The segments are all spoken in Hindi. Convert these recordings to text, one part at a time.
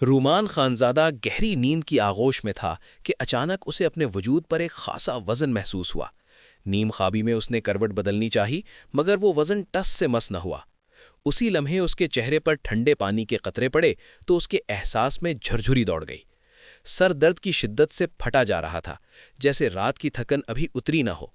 रूमान खानज़ादा गहरी नींद की आगोश में था कि अचानक उसे अपने वजूद पर एक खासा वज़न महसूस हुआ। नीम ख्वाबी में उसने करवट बदलनी चाही, मगर वो वज़न टस से मस न हुआ। उसी लम्हे उसके चेहरे पर ठंडे पानी के कतरे पड़े तो उसके एहसास में झरझुरी दौड़ गई। सर दर्द की शिद्दत से फटा जा रहा था, जैसे रात की थकन अभी उतरी न हो।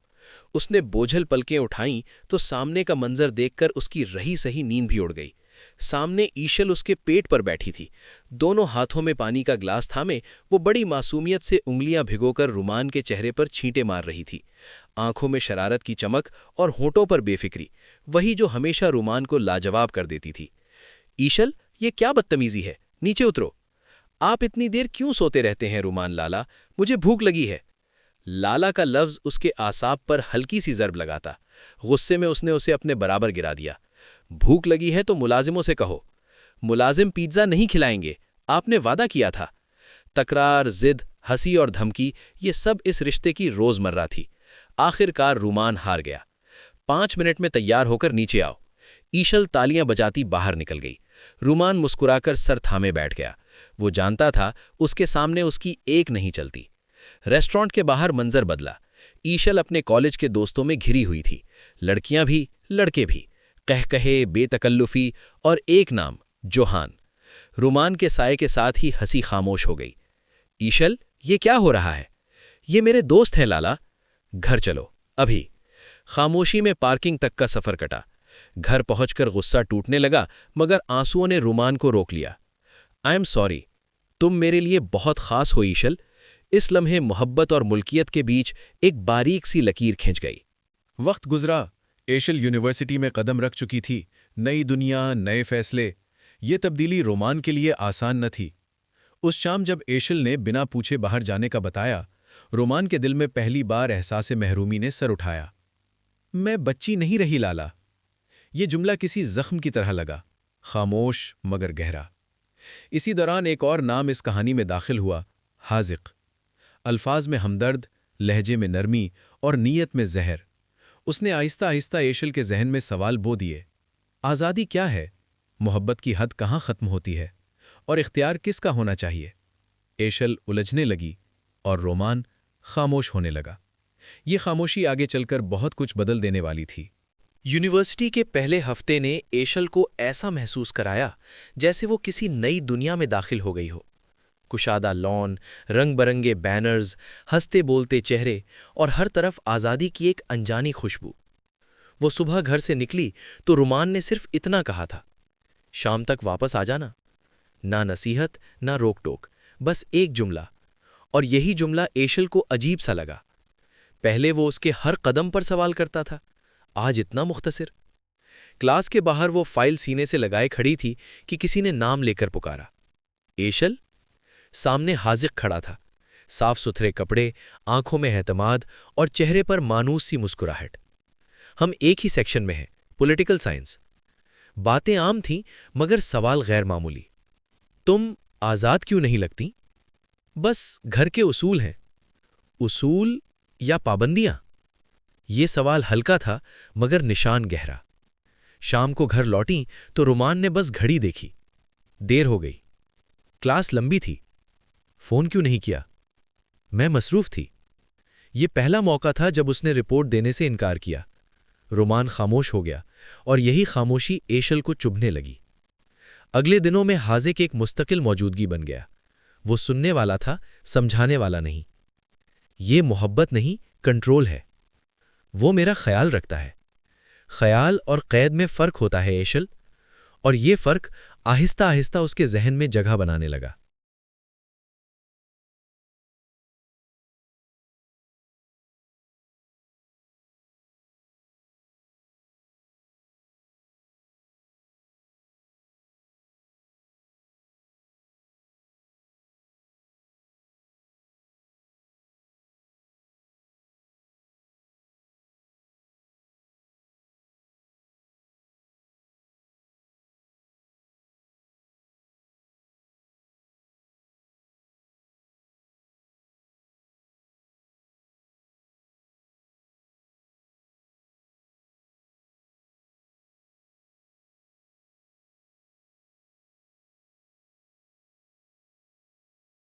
उसने बोझल पलकें उठाईं तो सामने का मंजर देखकर उसकी रही सही नींद भी उड़ गई। सामने ईशल उसके पेट पर बैठी थी। दोनों हाथों में पानी का ग्लास थामे वो बड़ी मासूमियत से उंगलियां भिगोकर रुमान के चेहरे पर छींटे मार रही थी। आंखों में शरारत की चमक और होठों पर बेफिक्री, वही जो हमेशा रुमान को लाजवाब कर देती थी। ईशल, ये क्या बदतमीजी है, नीचे उतरो। आप इतनी देर क्यों सोते रहते हैं रुमान लाला, मुझे भूख लगी है। लाला का लफ्ज उसके आसाब पर हल्की सी जर्ब लगाता। गुस्से में उसने उसे अपने बराबर गिरा दिया। भूख लगी है तो मुलाजिमों से कहो। मुलाजिम पिज्जा नहीं खिलाएंगे, आपने वादा किया था। तकरार, जिद, हंसी और धमकी, ये सब इस रिश्ते की रोजमर्रा थी। आखिरकार रुमान हार गया। 5 मिनट में तैयार होकर नीचे आओ। ईशल तालियां बजाती बाहर निकल गई। रुमान मुस्कुराकर सर थामे बैठ गया। वो जानता था उसके सामने उसकी एक नहीं चलती। रेस्टोरेंट के बाहर मंजर बदला। ईशल अपने कॉलेज के दोस्तों में घिरी हुई थी, लड़कियां भी, लड़के भी, कहकहे, बेतकल्लुफी और एक नाम, जोहान। रुमान के साये के साथ ही हंसी खामोश हो गई। ईशल, ये क्या हो रहा है? ये मेरे दोस्त हैं लाला। घर चलो, अभी। खामोशी में पार्किंग तक का सफर कटा। घर पहुंचकर गुस्सा टूटने लगा, मगर आंसुओं ने रुमान को रोक लिया। आई एम सॉरी, तुम मेरे लिए बहुत खास हो ईशल। इस लम्हे मोहब्बत और मुल्कियत के बीच एक बारीक सी लकीर खिंच गई। वक्त गुजरा। एशल यूनिवर्सिटी में कदम रख चुकी थी। नई दुनिया, नए फैसले। ये तब्दीली रोमान के लिए आसान न थी। उस शाम जब एशल ने बिना पूछे बाहर जाने का बताया, रोमान के दिल में पहली बार एहसास महरूमी ने सर उठाया। मैं बच्ची नहीं रही लाला। ये जुमला किसी जख्म की तरह लगा, खामोश मगर गहरा। इसी दौरान एक और नाम इस कहानी में दाखिल हुआ, हाजिक। अल्फाज में हमदर्द, लहजे में नरमी और नीयत में जहर। उसने आहिस्ता आहिस्ता एशल के जहन में सवाल बो दिए। आज़ादी क्या है? मोहब्बत की हद कहाँ ख़त्म होती है? और इख्तियार किसका होना चाहिए? एशल उलझने लगी और रोमान खामोश होने लगा। ये खामोशी आगे चलकर बहुत कुछ बदल देने वाली थी। यूनिवर्सिटी के पहले हफ्ते ने एशल को ऐसा महसूस कराया जैसे वो किसी नई दुनिया में दाखिल हो गई हो। कुशादा लॉन, रंग बरंगे बैनर्स, हंसते बोलते चेहरे और हर तरफ आज़ादी की एक अनजानी खुशबू। वो सुबह घर से निकली तो रुमान ने सिर्फ इतना कहा था, शाम तक वापस आ जाना। ना नसीहत, ना रोक टोक, बस एक जुमला। और यही जुमला एशल को अजीब सा लगा। पहले वो उसके हर कदम पर सवाल करता था, आज इतना मुख्तसर। क्लास के बाहर वो फाइल सीने से लगाए खड़ी थी कि किसी ने नाम लेकर पुकारा, एशल। सामने हाजिक खड़ा था, साफ सुथरे कपड़े, आंखों में एतमाद और चेहरे पर मानूस सी मुस्कुराहट। हम एक ही सेक्शन में हैं, पॉलिटिकल साइंस। बातें आम थीं, मगर सवाल गैर मामूली। तुम आज़ाद क्यों नहीं लगती? बस घर के उसूल हैं। उसूल या पाबंदियां? ये सवाल हल्का था, मगर निशान गहरा। शाम को घर लौटी तो रुमान ने बस घड़ी देखी। देर हो गई। क्लास लंबी थी। फोन क्यों नहीं किया? मैं मसरूफ थी। ये पहला मौका था जब उसने रिपोर्ट देने से इनकार किया। रुमान खामोश हो गया और यही खामोशी एशल को चुभने लगी। अगले दिनों में हाजिक एक मुस्तकिल मौजूदगी बन गया। वो सुनने वाला था, समझाने वाला नहीं। ये मोहब्बत नहीं, कंट्रोल है। वो मेरा ख्याल रखता है। ख्याल और कैद में फ़र्क होता है एशल। और ये फ़र्क आहिस्ता आहिस्ता उसके जहन में जगह बनाने लगा।